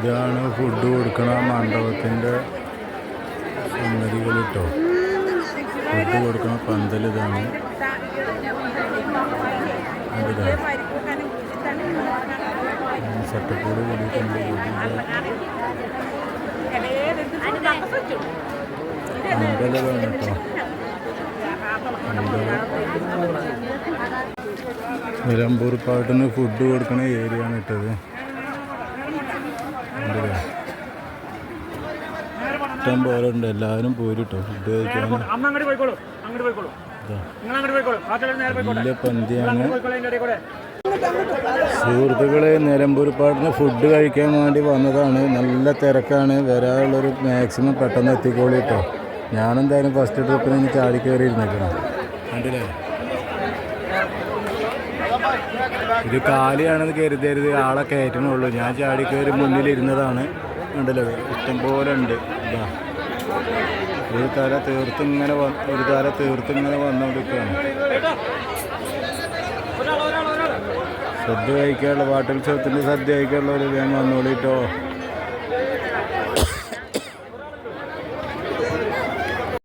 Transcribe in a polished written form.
ഇതാണ് ഫുഡ് കൊടുക്കണ മണ്ഡപത്തിൻ്റെ സംഗതികൾ കേട്ടോ. ഫുഡ് കൊടുക്കണ പന്തൽ ഇതാണ്. സെറ്റപ്പോട് കൂടിയിട്ടുണ്ട്. പന്തലാണ് കേട്ടോ. നിലമ്പൂർ പാട്ടിന് ഫുഡ് കൊടുക്കണ ഏരിയ ആണ് ഇട്ടത്. ഇഷ്ടം പോലെ ഉണ്ട്. എല്ലാവരും പോരിട്ടോ ഫുഡ് കഴിക്കാൻ. വലിയ പന്തിയാണ്. സുഹൃത്തുക്കളെ, നിലമ്പൂർ പാട്ടിന് ഫുഡ് കഴിക്കാൻ വേണ്ടി വന്നതാണ്. നല്ല തിരക്കാണ്. വരാനുള്ളൊരു മാക്സിമം പെട്ടെന്ന് എത്തിക്കോളൂ കേട്ടോ. ഞാനെന്തായാലും ഫസ്റ്റ് ട്രിപ്പിന് ഇനി ചാടി കയറി ഇരുന്നേക്കണം. കണ്ടില്ലേ, ഇത് കാലിയാണെന്ന് കരുതരുത്, ആളെ കയറ്റണുള്ളൂ. ഞാൻ ചാടി കയറി മുന്നിലിരുന്നതാണ്. കണ്ടില്ലേ, ഇഷ്ടം പോലെ ഉണ്ട്. ഇതാ ഒരു തല തീർത്തിങ്ങനെ വന്നുകൊണ്ടിരിക്കുകയാണ്. സദ്യ കഴിക്കാനുള്ള പാട്ടുത്സവത്തിൻ്റെ സദ്യ കഴിക്കാനുള്ള ഒരു വേഗം വന്നോളിട്ടോ.